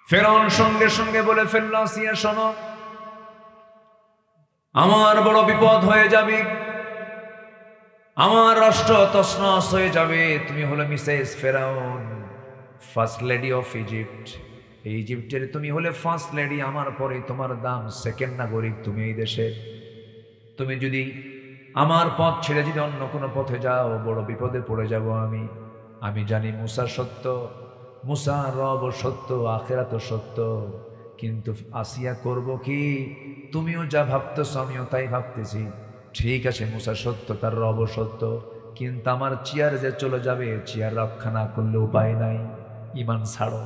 ফেরাউন সঙ্গে সঙ্গে বলে ফেলল, আসিয়া শোনো, আমার বড় বিপদ হয়ে যাবে, আমার রাষ্ট্র তছনছ হয়ে যাবে। তুমি হলে মিসেস ফেরাউন, ফার্স্ট লেডি অফ ইজিপ্ট। ইজিপ্টের তুমি হলে ফার্স্ট লেডি, আমার পরে তোমার দাম সেকেন্ড নাগরিক তুমি এই দেশে। তুমি যদি আমার পথ ছেড়ে যদি অন্য কোনো পথে যাও, বড় বিপদে পড়ে যাব আমি। আমি জানি মুসা সত্য, মুসা রব সত্য, আখিরাত সত্য, কিন্তু আসিয়া করব কি? তুমিও যা ভাবতেছ আমিও তাই ভাবতেছি। ঠিক আছে, মুসা সত্য, তার রব সত্য, কিন্তু আমার চেয়ার যে চলে যাবে, চেয়ার রক্ষা না করলে উপায় নাই, ইমান ছাড়ো।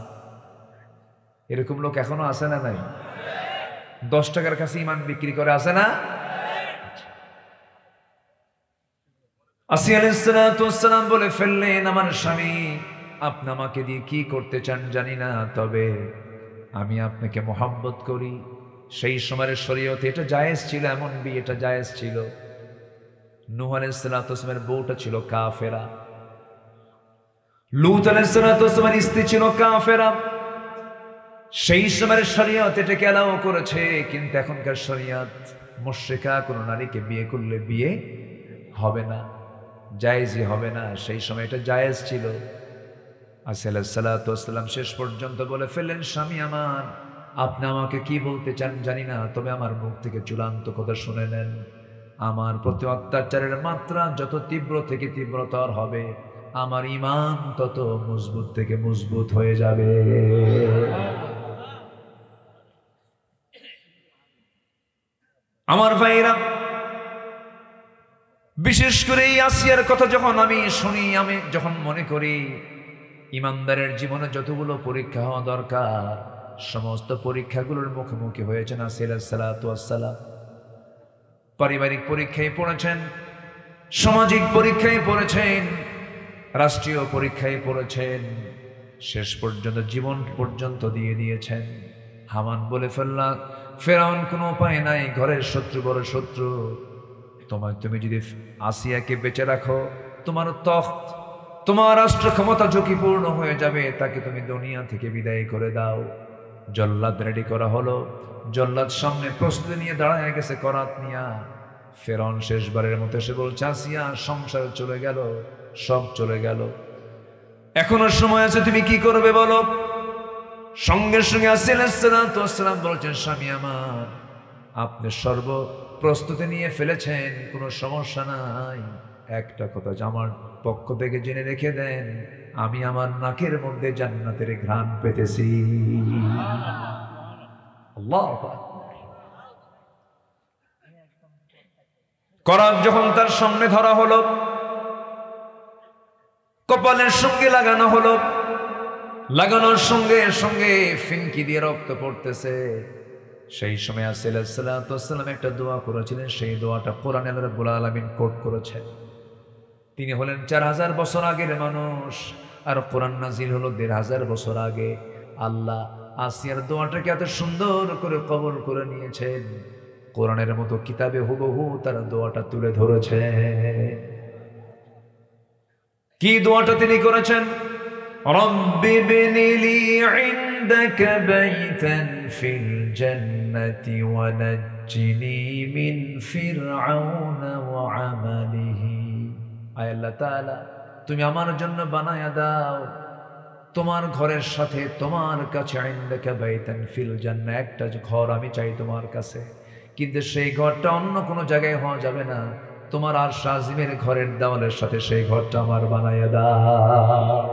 এরকম লোক এখনো আছে না নাই? 10 টাকার কাছে ইমান বিক্রি করে, আছে না? আসিয়া আলাইহিস সালাতু ওয়াস সালাম বলে ফেললেন, আমার স্বামী, আপনি আমাকে দিয়ে কি করতে চান জানি না, তবে আমি আপনাকে মহব্বত করি। সেই সময়ের শরীয়তে এটা জায়েজ ছিল, এমন বিয়েটা জায়েজ ছিল। নূহ আলাইহিস সালাতু ওয়াস সালামের বউটা ছিল কাফেরা, লূত আলাইহিস সালাতু ওয়াস সালামের স্ত্রী ছিল কাফেরা। সেই সময়ের শরীয়ত এটাকে অ্যালাউ করেছে, কিন্তু এখনকার শরীয়ত মুশরিকা কোনো নারীকে বিয়ে করলে বিয়ে হবে না, জায়েজই হবে না। সেই সময় এটা জায়েজ ছিল। আসিয়া আলাইহিস সালাতু ওয়াস সালাম শেষ পর্যন্ত বলে ফেললেন, স্বামী আমার, আপনি আমাকে কি বলতে চান জানি না, তবে আমার মুখ থেকে চূড়ান্ত কথা শুনে নেন। আমার প্রতি অত্যাচারের মাত্রা যত তীব্র থেকে তীব্রতর হবে, আমার ঈমান তত মজবুত থেকে মজবুত হয়ে যাবে। আমার ভাইরা, বিশেষ করে এই আসিয়ার কথা যখন আমি শুনি, আমি যখন মনে করি ইমানদারের জীবনে যতগুলো পরীক্ষা হওয়া দরকার, সমস্ত পরীক্ষাগুলোর মুখোমুখি হয়েছেন আসিয়া আলাইহিস সালাতু ওয়াস সালাম। পারিবারিক পরীক্ষায় পড়েছেন, সামাজিক পরীক্ষায় পড়েছেন, রাষ্ট্রীয় পরীক্ষায় পড়েছেন, শেষ পর্যন্ত জীবন পর্যন্ত দিয়ে দিয়েছেন। হামান বলে ফেললা, ফেরাউন কোনো উপায় নাই, ঘরের শত্রু বড় শত্রু, তুমি যদি আসিয়াকে বেঁচে রাখো, তোমার তখ্ত, তোমার রাষ্ট্র ক্ষমতা ঝুঁকিপূর্ণ হয়ে যাবে, তাকে তুমি দুনিয়া থেকে বিদায় করে দাও। জল্লাদ রেডি করা হলো, জল্লাদ সামনে প্রস্তুতি নিয়ে দাঁড়ায় গেছে করাত নিয়া। ফেরাউন শেষবারের মতো এসে বলছে, আসিয়া, সংসার চলে গেল, সব চলে গেল, এখনো সময় আছে, তুমি কি করবে বলো? সঙ্গে সঙ্গে আসিয়া আলাইহিস সালাতু ওয়াস সালাম বলছেন, স্বামী আমার, আপনি সর্ব প্রস্তুতি নিয়ে ফেলেছেন, কোনো সমস্যা নাই। একটা কথা আমার পক্ষ থেকে জেনে রেখে দেন, আমি আমার নাকের মধ্যে জান্নাতের ঘ্রাণ পেতেছি। আল্লাহু আকবার। করাত যখন তার সামনে ধরা হলো, কপালের সঙ্গে লাগানো হলো, লাগানোর সঙ্গে সঙ্গে ফিনকি দিয়ে রক্ত পড়তেছে। সেই সময় আসিয়া আলাইহিস সালাতু ওয়াস সালাম একটা দোয়া করেছিলেন, সেই দোয়াটা কোরআনে আল্লাহ রাব্বুল আলামিন কোট করেছেন। তিনি হলেন 4000 বছর আগের মানুষ, আর কোরআন নাজিল হলো 1500 বছর আগে। আল্লাহ আসিয়ার দোয়াটাকে এত সুন্দর করে কবর করে নিয়েছেন, কোরআনের মতো কিতাবে হুবহু তার দোয়াটা তুলে ধরেছে। কি দোয়াটা তিনি করেছেন? রব্বি বিনি লি ইনদাকা বাইতান ফিল জান্নাতি ওয়া নাজ্জিনি মিন ফিরআউনা ওয়া আমালিহি। আয় আল্লাহ তাআলা, তুমি আমার জন্য বানায়া দাও তোমার ঘরের সাথে, তোমার কাছে ইনদাকা বাইতান ফিল জান্নাহ, একটা ঘর আমি চাই তোমার কাছে, কিন্তু সেই ঘরটা অন্য কোনো জায়গায় হওয়া যাবে না, তোমার আর শাজিমের ঘরের দেওয়ালের সাথে সেই ঘরটা আমার বানায়া দাও।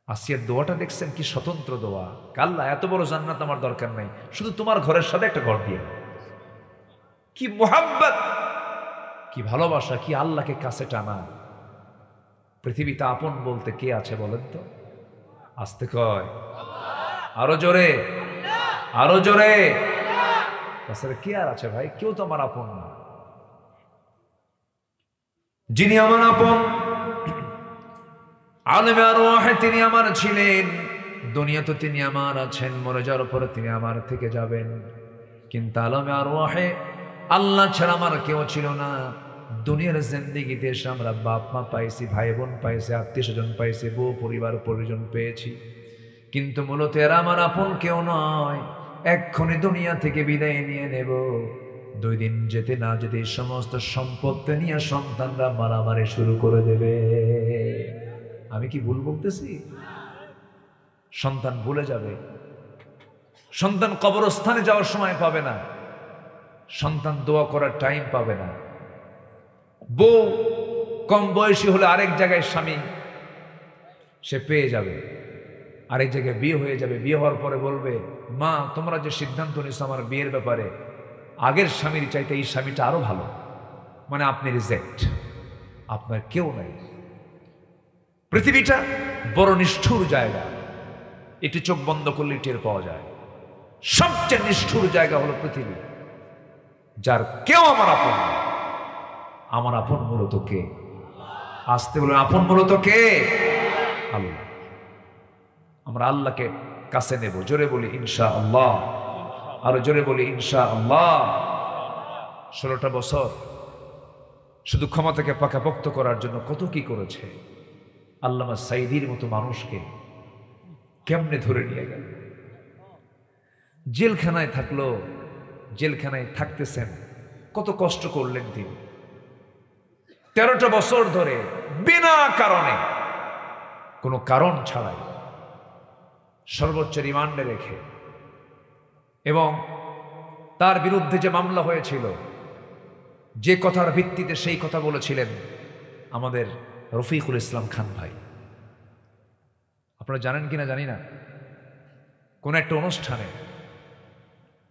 আসিয়ার দোয়াটা দেখছেন কি স্বতন্ত্র দোয়া। আল্লাহ, এত বড় জান্নাত আমার দরকার নাই, শুধু তোমার ঘরের সাথে একটা ঘর দিয়ে। কি মুহাব্বত, কি ভালোবাসা, কি আল্লাহকে কাছে টানা। পৃথিবীতে আপন বলতে কে আছে বলেন তো? আস্তে কয়, আরো জোরে, আরো জোরে। তাছাড়া কে আর আছে ভাই? কেউ তো আমার আপন না। যিনি আমার আপন, আলেমে আরওয়াহে তিনি আমার ছিলেন, দুনিয়াতে তিনি আমার আছেন, মরে যাওয়ার পরে তিনি আমার থেকে যাবেন, কিন্তু আলেমে আরওয়াহে আল্লাহ ছাড়া আমার কেউ ছিল না। দুনিয়ার জিন্দেগিতে এসে আমরা বাপ মা পাইছি, ভাই বোন পাইছি, আত্মীয় স্বজন পাইছি, বউ পরিবার পরিজন পেয়েছি, কিন্তু মূলত এরা আমার আপন কেউ নয়। এক্ষুনি দুনিয়া থেকে বিদায় নিয়ে নেব, 2 দিন যেতে না যেতে সমস্ত সম্পত্তি নিয়ে সন্তানরা মারামারি শুরু করে দেবে। আমি কি ভুল বলতেছি? সন্তান ভুলে যাবে, সন্তান কবরস্থানে যাওয়ার সময় পাবে না, সন্তান দোয়া করার টাইম পাবে না। বউ কম বয়সী হলে আরেক জায়গায় স্বামী সে পেয়ে যাবে, আরেক জায়গায় বিয়ে হয়ে যাবে। বিয়ে হওয়ার পরে বলবে, মা তোমরা যে সিদ্ধান্ত নিছো আমার বিয়ের ব্যাপারে, আগের স্বামীর চাইতে এই স্বামীটা আরো ভালো, মানে আপনি রিজেক্ট, আপনার কেউ নাই। পৃথিবীটা বড় নিষ্ঠুর জায়গা, এটি চোখ বন্ধ করলে টের পাওয়া যায়। সবচেয়ে নিষ্ঠুর জায়গা হলো পৃথিবী, যার কেউ আমার আপন না। আমার আপন মূলত কে? আসতে বলে, আপন মূলত কে? আল্লাহ। আমরা আল্লাহকে কাছে নেব। জোরে বলি ইনশাআল্লাহ, আরো জোরে বলি ইনশাআল্লাহ। 16টা বছর শুধু ক্ষমতাকে পাকাপোক্ত করার জন্য কত কি করেছে। আল্লামা সাইদির মতো মানুষকে কেমনে ধরে নিয়ে গেল, জেলখানায় থাকলো, জেলখানায় থাকতেছেন, কত কষ্ট করলেন তিনি। 13টা বছর ধরে বিনা কারণে, কোনো কারণ ছাড়াই সর্বোচ্চ রিমান্ডে রেখে, এবং তার বিরুদ্ধে যে মামলা হয়েছিল, যে কথার ভিত্তিতে সেই কথা বলেছিলেন আমাদের রফিকুল ইসলাম খান ভাই, আপনারা জানেন কিনা জানি না, কোন একটা অনুষ্ঠানে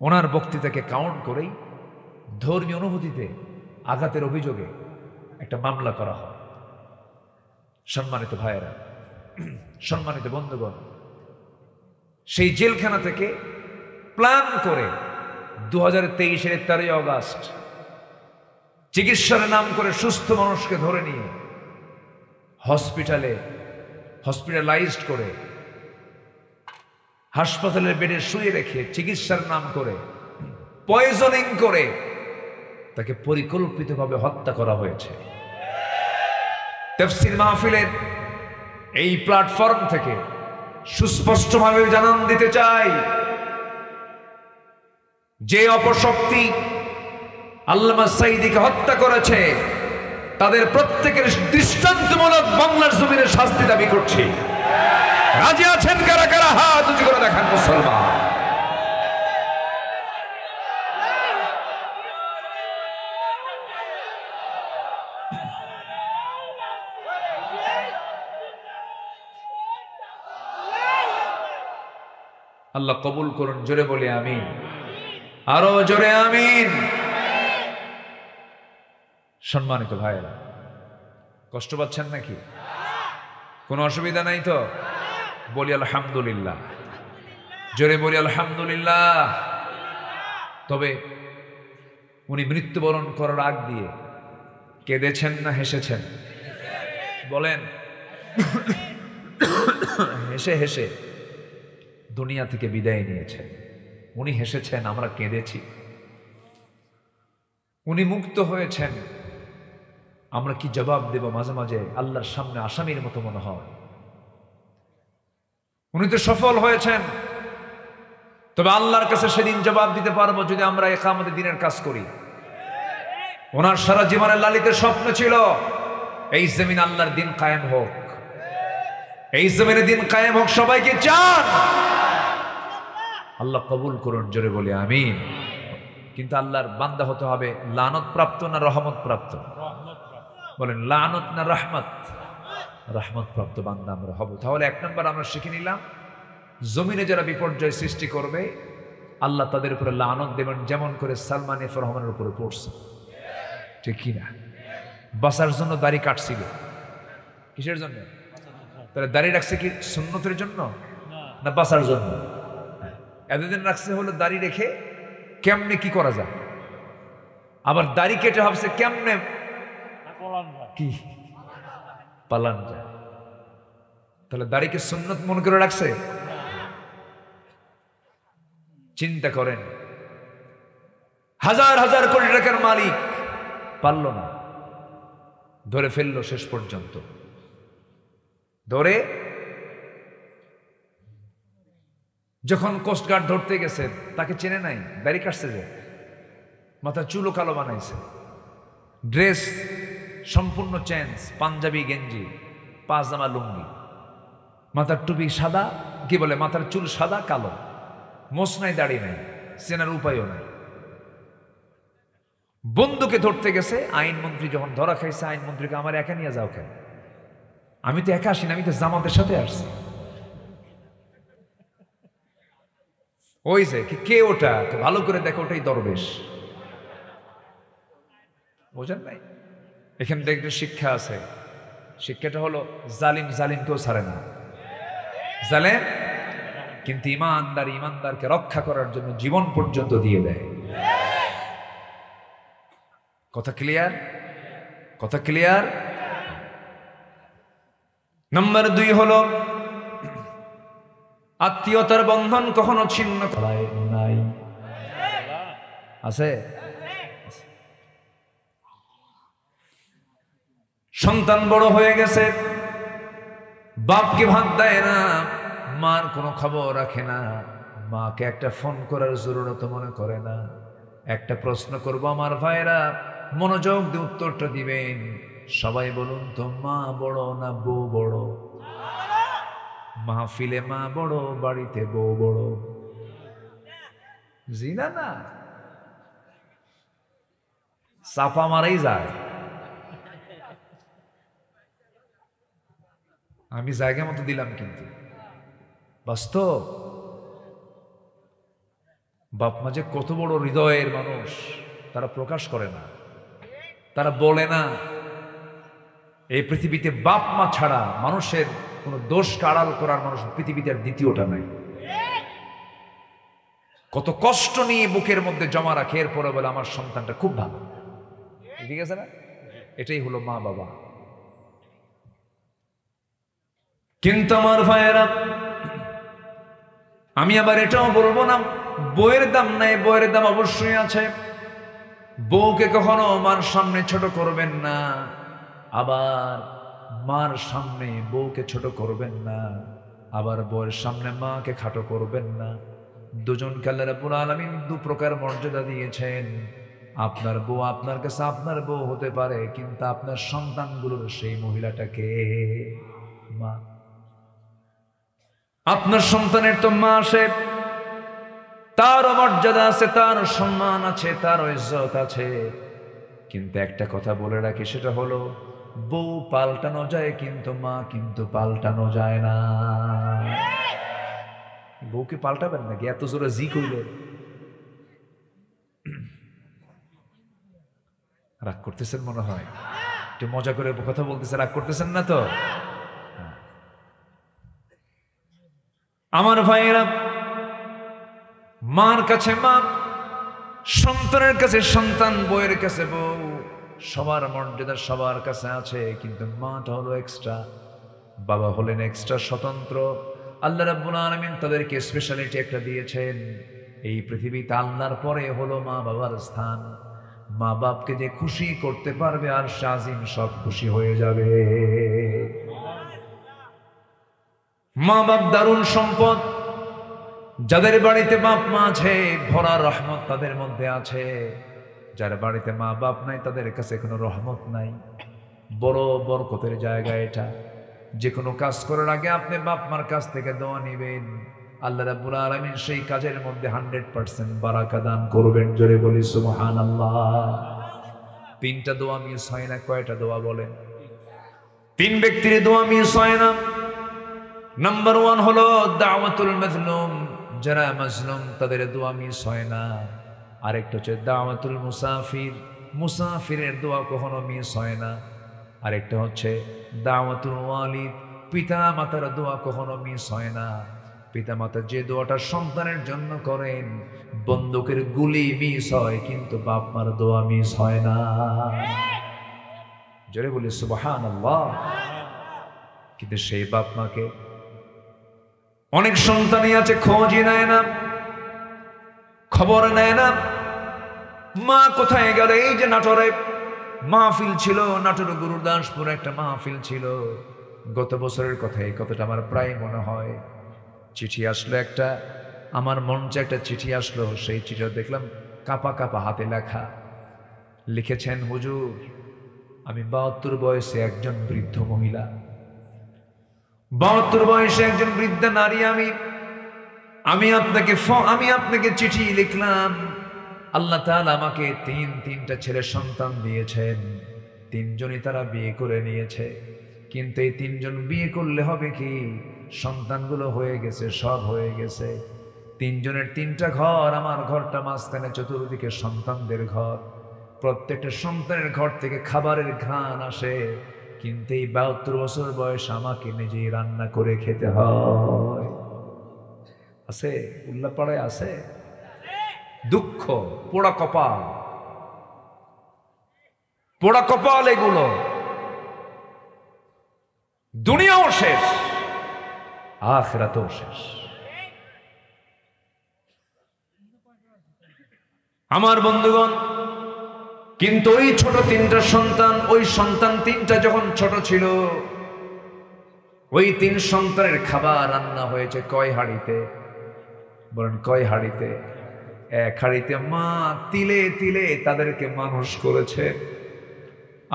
ওনার বক্তৃতাকে কাউন্ট করেই ধর্মীয় অনুভূতিতে আঘাতের অভিযোগে একটা মামলা করা হয়। সম্মানিত ভাইয়েরা, সম্মানিত বন্ধুগণ, সেই জেলখানা থেকে প্ল্যান করে 2023-এর 13 অগস্ট চিকিৎসার নাম করে সুস্থ মানুষকে ধরে নিয়ে হসপিটালাইজড করে হাসপাতালের বেডে শুয়ে রেখে চিকিৎসার নাম করে পয়জনিং করে তাকে পরিকল্পিতভাবে হত্যা করা হয়েছে। তাফসীর মাহফিলের এই প্ল্যাটফর্ম থেকে সুস্পষ্টভাবে জানান দিতে চাই, যে অপশক্তি আল্লামা সাঈদীকে হত্যা করেছে তাদের প্রত্যেকের দৃষ্টান্তমূলক বাংলার জমিনে শাস্তি দাবি করছি। রাজি আছেন কারা কারা? হাত উঁচু করে দেখান মুসলমান। আল্লাহ কবুল করুন। জোরে বলি আমিন, আরো জোরে আমিন। সম্মানিত ভাইয়েরা, কষ্ট পাচ্ছেন নাকি? কোনো অসুবিধা নাই তো? বলি আলহামদুলিল্লাহ, জোরে বলি আলহামদুলিল্লাহ। তবে উনি মৃত্যুবরণ করার আগ দিয়ে কেঁদেছেন না হেসেছেন? বলেন। হেসে হেসে দুনিয়া থেকে বিদায় নিয়েছেন। উনি হেসেছেন, আমরা কেঁদেছি। উনি মুক্ত হয়েছেন, আমরা কি জবাব দেব? মাঝে মাঝে আল্লাহর সামনে আসামির মতো মনে হয়। উনি তো সফল হয়েছেন, তবে আল্লাহর কাছে সেদিন জবাব দিতে পারবো যদি আমরা ইকামতের দিনের কাজ করি। ওনার সারা জীবনের লালিত স্বপ্ন ছিল এই জমিন আল্লাহর দিন কায়েম হোক, এই জমিনে দিন কায়েম হোক। সবাইকে চান, আল্লাহ কবুল করুন। জোরে বলি আমিন। কিন্তু আল্লাহর বান্দা হতে হবে লানত প্রাপ্ত না রহমত প্রাপ্ত? বলেন, লানত না রহমত? রহমত প্রাপ্ত বান্দা আমরা হব। তাহলে 1 নম্বর আমরা শিখে নিলাম, জমিনে যারা বিপর্যয় সৃষ্টি করবে আল্লাহ তাদের উপরে লানত দেবেন, যেমন করে সালমান এফ রহমানের উপরে পড়ছে। ঠিক কিনা? বাঁচার জন্য দাড়ি কাটছিল। কিসের জন্য? তাহলে দাড়ি রাখছে কি সুন্নতের জন্য না বাঁচার জন্য? এতদিন রাখছে হলো দাড়ি রেখে কেমনে কি করা যায়, আবার দাড়ি কেটে ভাবছে কেমনে কি পালান যায়। তাহলে দাড়িকে সুন্নত মনে করে রাখছে। চিন্তা করেন, হাজার হাজার কোটি টাকার মালিক পারল না, ধরে ফেললো শেষ পর্যন্ত। ধরে যখন কোস্টগার্ড ধরতে গেছে তাকে চেনে নাই, দাড়ি কাটছে, যে মাথা চুলও কালো বানাইছে, ড্রেস সম্পূর্ণ চেঞ্জ, পাঞ্জাবি গেঞ্জি, পাজামা লুঙ্গি, মাথার টুপি সাদা, কি বলে মাথার চুল সাদা কালো, মোছ নাই, দাড়ি নাই, চেনার উপায়ও নাই। বন্ধুকে ধরতে গেছে, আইনমন্ত্রী যখন ধরা খাইছে, আইনমন্ত্রীকে আমার একা নিয়ে যাও কেন? আমি তো একা আসি না, আমি তো জামাতের সাথে আসছি। ওই যে কে ওটা, ভালো করে দেখো, ওটাই দরবেশ। বোঝেন নাই? এখান থেকে একটা শিক্ষা আছে, শিক্ষাটা হলো জালিম জালিমকেও ছাড়ে না, জালেম কিন্তু ইমানদার ইমানদারকে রক্ষা করার জন্য জীবন পর্যন্ত দিয়ে দেয়। কথা ক্লিয়ার? কথা ক্লিয়ার? নাম্বার 2 হলো আত্মীয়তার বন্ধন কখনো ছিন্ন করায় নাই। আছে? সন্তান বড় হয়ে গেছে, বাপকে ভাত দেয় না, মার কোনো খবর রাখে না, মাকে একটা ফোন করার জরুরত মনে করে না। একটা প্রশ্ন করবো আমার ভাইরা, মনোযোগ দিয়ে উত্তরটা দিবেন। সবাই বলুন তো, মা বড় না বউ বড়? মাহফিলে মা বড়, বাড়িতে বউ বড়? জি না? না, চাপা মারাই যায়। আমি জায়গা মতো দিলাম, কিন্তু বাস্তব বাপ মা যে কত বড় হৃদয়ের মানুষ, তারা প্রকাশ করে না, তারা বলে না। এই পৃথিবীতে বাপ মা ছাড়া মানুষের কোনো দোষ আড়াল করার মানুষ পৃথিবীতে আর দ্বিতীয়টা নাই। কত কষ্ট নিয়ে বুকের মধ্যে জমা রাখে, এরপরে বলে আমার সন্তানটা খুব ভালো। ঠিক আছে না? এটাই হলো মা বাবা। কিন্তু আমার ভাইয়েরা, আমি আবার এটাও বলবো না বইয়ের দাম নাই, বইয়ের দাম অবশ্যই আছে। বউকে কখনো মার সামনে ছোট করবেন না, আবার মার সামনে বউকে ছোট করবেন না, আবার বউয়ের সামনে মাকে খাটো করবেন না। দুজনকে আল্লাহ রাব্বুল আলামিন 2 প্রকার মর্যাদা দিয়েছেন। আপনার বউ আপনার কাছে আপনার বউ হতে পারে, কিন্তু আপনার সন্তানগুলোর সেই মহিলাটাকে মা। আপনার সন্তানের তো মা আছে, তারও মর্যাদা আছে, তার সম্মান আছে, তার ইজ্জত আছে। কিন্তু একটা কথা বলে রাখি, সেটা হলো বউ পাল্টানো যায়, কিন্তু মা কিন্তু পাল্টানো যায় না। বউকে পাল্টাবেন নাকি? এত জোরে জি কইলে রাগ করতেছেন মনে হয়, একটু মজা করে কথা বলতেছে, রাগ করতেছেন না তো? আমার ভাইয়েরা, মার কাছে মা, সন্তানের কাছে সন্তান, বউয়ের কাছে বউ, সবার মর্যাদা সবার কাছে আছে, কিন্তু মাটা হলো এক্সট্রা, বাবা হলেন এক্সট্রা, স্বতন্ত্র। আল্লাহ রাব্বুল আলামিন তাদেরকে স্পেশালিটি একটা দিয়েছেন। এই পৃথিবীতে আল্লাহর পরে হলো মা বাবার স্থান। মা বাপকে যে খুশি করতে পারবে, আর শাজিম সব খুশি হয়ে যাবে। মা বাপ দারুণ সম্পদ। যাদের বাড়িতে বাপ মা আছে, ভরা রহমত তাদের মধ্যে আছে। যার বাড়িতে মা বাপ নাই, তাদের কাছে কোনো রহমত নাই। বড় বরকতের জায়গা এটা। যে কোনো কাজ করার আগে আপনি বাপ মার কাছ থেকে দোয়া নিবেন, আল্লাহ রাব্বুল আলামিন সেই কাজের মধ্যে 100% বারাকা দান করবেন। জোরে বলি সুবহানাল্লাহ। 3টা দোয়া মিস হয় না। কয়টা দোয়া বলেন? 3 ব্যক্তির দোয়া মিস হয় না। নাম্বার 1 হলো দাওয়াতুল মাজলুম, যারা মাজলুম তাদের দোয়া মিস হয় না। আরেকটা হচ্ছে দাওয়াতুল মুসাফির, মুসাফিরের দোয়া কখনো মিস হয় না। আরেকটা হচ্ছে দাওয়াতুল ওয়ালিদ, পিতা মাতার দোয়া কখনো মিস হয় না। পিতা মাতা যে দোয়াটা সন্তানের জন্য করেন, বন্দুকের গুলি মিস হয়, কিন্তু বাপ মার দোয়া মিস হয় না। জোরে বলি সুবহানাল্লাহ। কিন্তু সেই বাপ মাকে অনেক সন্তানই আছে খোঁজই নেয় না, খবর নেয় না, মা কোথায় গেল। এই যে নাটোরে মাহফিল ছিল, নাটোর গুরুদাসপুর একটা মাহফিল ছিল গত বছরের কথা, এই কথাটা আমার প্রায় মনে হয়। চিঠি আসলো একটা, আমার মঞ্চে একটা চিঠি আসলো, সেই চিঠিটা দেখলাম কাপা কাপা হাতে লেখা। লিখেছেন, হুজুর আমি 72 বয়সে একজন বৃদ্ধ মহিলা, 72 বয়সে একজন বৃদ্ধা নারী। আমি আপনাকে চিঠি লিখলাম। আল্লাহ তাআলা আমাকে তিনটা ছেলে সন্তান দিয়েছেন, তিনজনই তারা বিয়ে করে নিয়েছে। কিন্তু এই তিনজন বিয়ে করলে হবে কি, সন্তানগুলো হয়ে গেছে, সব হয়ে গেছে। তিনজনের তিনটা ঘর, আমার ঘরটা মাঝখানে, চতুর্দিকে সন্তানদের ঘর। প্রত্যেকটা সন্তানের ঘর থেকে খাবারের ঘ্রাণ আসে, কিন্তু এই 72 বছর বয়স আমাকে নিজেই রান্না করে খেতে হয়। আছে উল্লাপাড়ায় আছে দুঃখ, পোড়া কপাল এগুলো। দুনিয়াও শেষ, আখিরাতও শেষ। আমার বন্ধুগণ, কিন্তু ওই ছোট তিনটা সন্তান, ওই সন্তান তিনটা যখন ছোট ছিল, ওই তিন সন্তানের খাবার রান্না হয়েছে কয় হাঁড়িতে? বলেন কয় হাঁড়িতে? এক হাঁড়িতে। মা তিলে তিলে তাদেরকে মানুষ করেছে,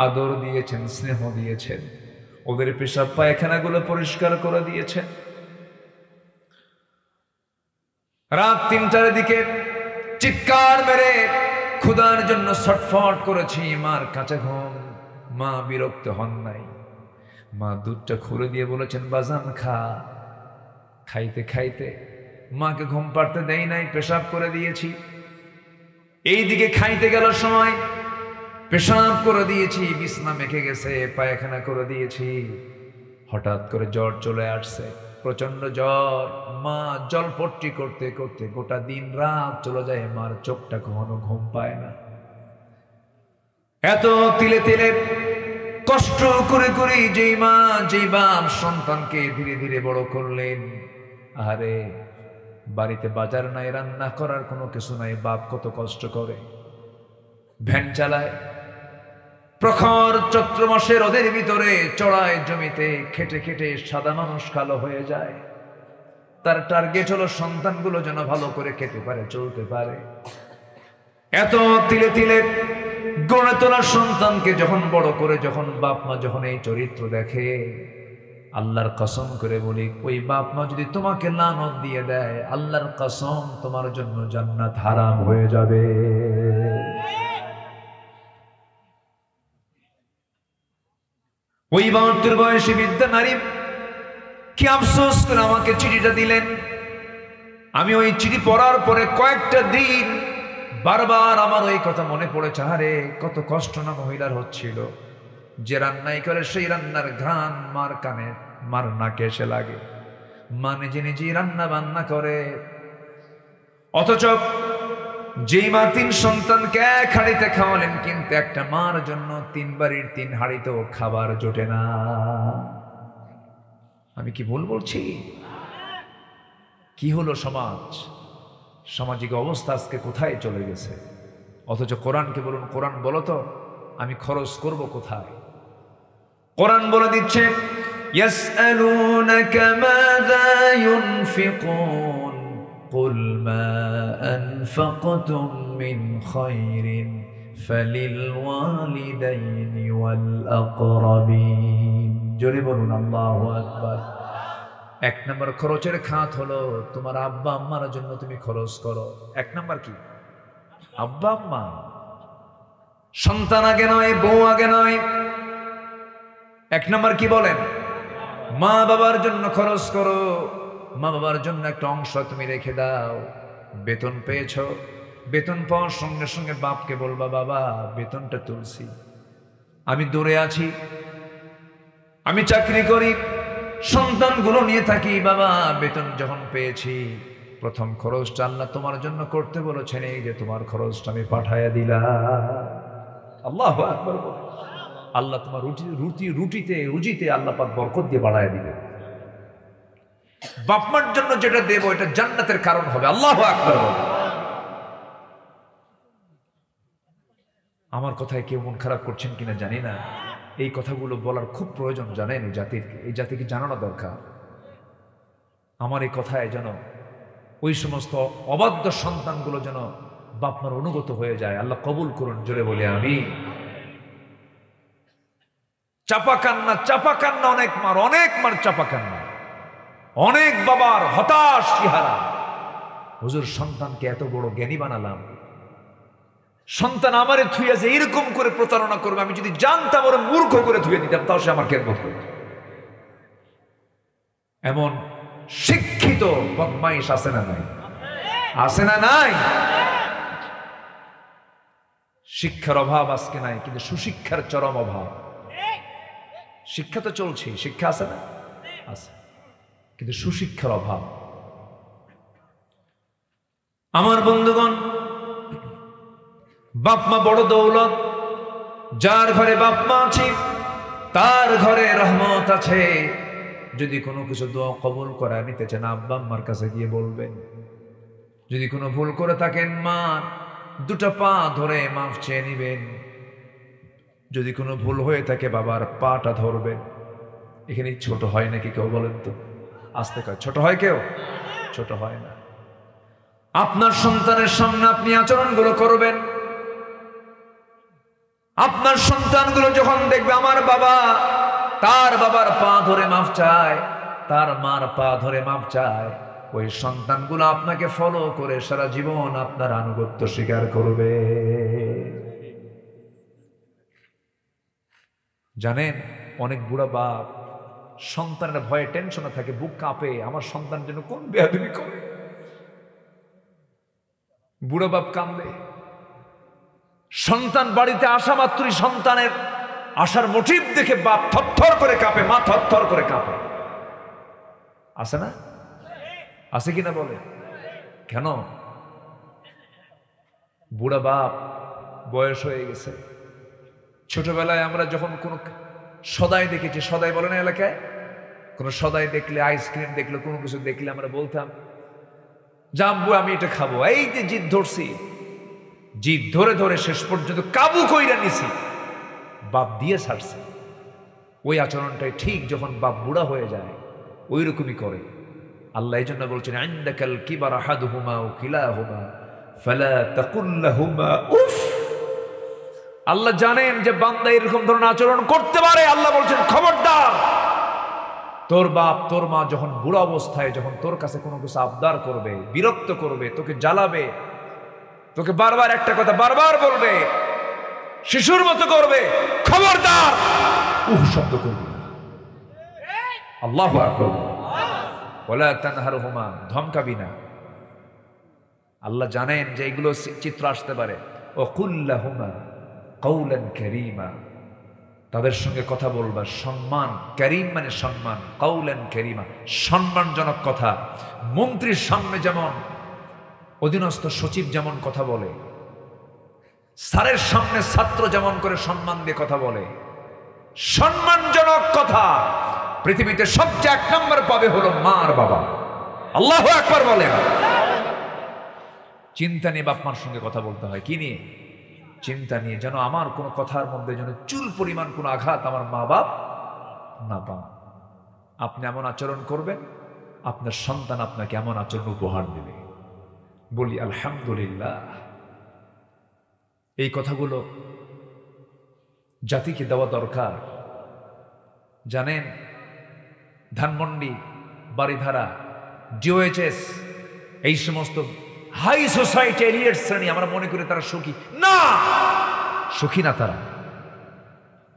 আদর দিয়েছেন, স্নেহ দিয়েছেন, ওদের পেশাব পায়খানাগুলো পরিষ্কার করে দিয়েছেন। রাত 3টার দিকে চিৎকার মেরে ক্ষুধার জন্য ছটফট করেছি, মার কাছে ঘুম। মা বিরক্ত হন নাই, মা দুধটা খুলে দিয়ে বলেছেন, বাজান খা। খাইতে খাইতে মাকে ঘুম পাড়তে দেই নাই, পেশাব করে দিয়েছি। এইদিকে খাইতে গেল সময় পেশাব করে দিয়েছি, বিছনা মেখে গেছে, পায়খানা করে দিয়েছি। হঠাৎ করে জ্বর চলে আসছে, প্রচন্ড জ্বর। মা জলপট্টি করতে করতে গোটা দিন রাত চলে যায়, মার চোখটা কখনো ঘুম পায় না। এত তিলে তিলে কষ্ট করে করে যেই বাপ সন্তানকে ধীরে ধীরে বড় করলেন, আরে বাড়িতে বাজার নাই, রান্না করার কোনো কিছু নাই, বাপ কত কষ্ট করে। ভ্যান চালায়, প্রখর চৈত্র মাসের রোদের ভিতরে চড়ায় জমিতে খেটে খেটে সাদা মানুষ কালো হয়ে যায়। তার টার্গেট হলো সন্তানগুলো যেন ভালো করে খেতে পারে, চলতে পারে। এত তিলে তিলে গড়ে তোলা সন্তানকে যখন বড় করে, যখন বাপ মা যখন এই চরিত্র দেখে, আল্লাহর কসম করে বলি, ওই বাপ মা যদি তোমাকে লানত দিয়ে দেয়, আল্লাহর কসম তোমার জন্য জান্নাত হারাম হয়ে যাবে। ওই 72 বয়সী বৃদ্ধা নারী কি আফসোস করে আমাকে চিঠিটা দিলেন। আমি ওই চিঠি পড়ার পরে কয়েকটা দিন বারবার আমার ওই কথা মনে পড়েছে, আরে কত কষ্ট না মহিলার হচ্ছিল। যে রান্নাই করে সেই রান্নার ঘ্রাণ মার কানে, মার নাকে এসে লাগে। মা নিজে নিজেই রান্না বান্না করে, অথচ যেই মা 3 সন্তানকে এক হাঁড়িতে খাওয়ালেন, কিন্তু একটা মার জন্য 3 বাড়ির 3 হাঁড়িতেও খাবার জোটে না। আমি কি ভুল বলছি? কি হলো সমাজ? সামাজিক অবস্থা আজকে কোথায় চলে গেছে? অথচ কোরআনকে বলুন, কোরআন বলো তো আমি খরচ করব কোথায়? কোরআন বলে দিচ্ছে, ইয়াসআলুনাকা মাযা ইউনফিকুন কুল মা আনফাকতুম মিন খায়রিন ফালিল ওয়ালিদাইনি ওয়াল আকরাবিন। জোরে বলুন আল্লাহু আকবার। 1 নম্বর খরচের খাত হলো তোমার আব্বা আম্মার জন্য তুমি খরচ করো। 1 নম্বর কি? আব্বা আম্মা। সন্তান আগে নয়, বউ আগে নয়। 1 নম্বর কি বলেন? মা বাবার জন্য খরচ করো। মা বাবার জন্য একটা অংশ তুমি রেখে দাও। বেতন পেয়েছো, বেতন পাওয়ার সঙ্গে সঙ্গে বাপকে বলবা, বাবা বেতনটা তুলছি, আমি দূরে আছি, আমি চাকরি করি, সন্তানগুলো নিয়ে থাকি, বাবা বেতন যখন পেয়েছি প্রথম খরচটা আল্লাহ তোমার জন্য করতে বলেছেন, এই যে তোমার খরচটা আমি পাঠাইয়া দিলাম। আল্লাহু আকবার। আল্লাহ তোমার রুজিতে আল্লাহ পাক বরকত দিয়ে বাড়ায় দিবে। বাপমার জন্য যেটা দেব এটা জান্নাতের কারণ হবে। আল্লাহু আকবার। আমার কথায় কেউ মন খারাপ করছেন কিনা জানি না, এই কথাগুলো বলার খুব প্রয়োজন, জানেন এই জাতিকে জানানো দরকার। আমার এই কথায় যেন ওই সমস্ত অবাধ্য সন্তানগুলো যেন বাপমার অনুগত হয়ে যায়। আল্লাহ কবুল করুন, জোরে বলি আমি। চাপা কান্না, চাপা কান্না, অনেক মার চাপা কান্না, অনেক বাবার হতাশ চেহারা। হুজুর সন্তানকে এত বড় জ্ঞানী বানালাম, সন্তান আমারে থুইয়া যে এরকম করে প্রতারণা করবে, আমি যদি জানতাম ওরা মূর্খ করে থুয়ে দিতাম, তাও সে আমার খেদমত করত। এমন শিক্ষিত বদমাইশ আছে না নাই? আছে না নাই? শিক্ষার অভাব আজকে নাই, কিন্তু সুশিক্ষার চরম অভাব। শিক্ষা তো চলছে, শিক্ষা আছে না? আছে, কিন্তু সুশিক্ষার অভাব। আমার বন্ধুগণ, বাপমা বড় দৌলত। যার ঘরে বাপমা আছে তার ঘরে রহমত আছে। যদি কোনো কিছু দোয়া কবুল করা নিতে চান, আব্বা আম্মার কাছে গিয়ে বলবেন। যদি কোনো ভুল করে থাকেন, মা দুটো পা ধরে মাফ চেয়ে নিবেন। যদি কোনো ভুল হয়ে থাকে, বাবার পাটা ধরবেন। এখানে ছোট হয় নাকি কেউ বলেন তো? আস্তে কয়, ছোট হয় কেউ? ছোট হয় না। আপনার সন্তানের সামনে আপনি আচরণগুলো করবেন। আপনার সন্তানগুলো যখন দেখবে আমার বাবা তার বাবার পা ধরে মাফ চায়, তার মার পা ধরে মাফ চায়, ওই সন্তানগুলো আপনাকে ফলো করে সারা জীবন আপনার আনুগত্য স্বীকার করবে। জানেন, অনেক বুড়া বাপ সন্তানের ভয়ে টেনশনে থাকে, বুক কাঁপে, আমার সন্তান যেন কোন বেয়াদবি করে। বুড়া বাপ কাঁদে। সন্তান বাড়িতে আসা মাত্রই সন্তানের আসার মোটিভ দেখে বাপ থরথর করে কাঁপে, মা থরথর করে কাঁপে। আছে না? আছে কিনা বলে? কেন? বুড়া বাপ বয়স হয়ে গেছে। ছোটবেলায় আমরা যখন কোনো সদাই দেখেছি, সদাই বলে না এলাকায়, কোনো সদাই দেখলে, আইসক্রিম দেখলে, কোনো কিছু দেখলে আমরা বলতাম, জাম্বু আমি এটা খাবো। এই যে জিদ ধরছি, জিদ ধরে ধরে শেষ পর্যন্ত কাবু কইরা নিছি, বাপ দিয়ে ছাড়ছে। ওই আচরণটাই ঠিক যখন বাপ বুড়া হয়ে যায়, ওই রকমই করে। আল্লাহ এই জন্য বলছেন, ইনদাকাল কিবার আহাদুহুমা আও কিলাহুমা ফালা তাকুল লাহুমা উফ। আল্লাহ জানেন যে বান্দা এরকম ধরনের আচরণ করতে পারে। আল্লাহ বলছেন, খবরদার, তোর বাপ তোর মা যখন বুড়া অবস্থায়, যখন তোর কাছে কোনো কিছু আবদার করবে, বিরক্ত করবে, তোকে জ্বালাবে, তোকে বারবার একটা কথা বারবার বলবে, শিশুর মতো করবে, খবরদার উহ শব্দ করবে। আল্লাহু আকবার। ওয়ালা তানহারহুমা, ধমকাবি না। আল্লাহ জানেন যে এগুলো চিত্র আসতে পারে। ও কুল্লাহুমা কাওলান কারীমা, তাদের সঙ্গে কথা বলবা সম্মান। কারীম মানে সম্মান, কাওলান কারীমা সম্মানজনক কথা। মন্ত্রীর সামনে যেমন, অধীনস্থ সচিব যেমন কথা বলে, স্যারের সামনে ছাত্র যেমন করে সম্মান দিয়ে কথা বলে, সম্মানজনক কথা পৃথিবীতে সবচেয়ে এক নম্বর পাবে হলো মা আর বাবা। আল্লাহু আকবার বলেন। চিন্তা নিয়ে বাপ মার সঙ্গে কথা বলতে হয়। কি নিয়ে? চিন্তা নিয়ে, যেন আমার কোনো কথার মধ্যে যেন চুল পরিমাণ কোনো আঘাত আমার মা বাপ না পান। আপনি এমন আচরণ করবেন, আপনার সন্তান আপনাকে এমন আচরণ উপহার দেবে। বলি আলহামদুলিল্লাহ। এই কথাগুলো জাতিকে দেওয়া দরকার। জানেন, ধানমন্ডি, বাড়িধারা, ডিওএইচএস, এই সমস্ত হাই সোসাইটি এলিয়েট শ্রেণী, আমরা মনে করি তারা সুখী। না, সুখী না তারা।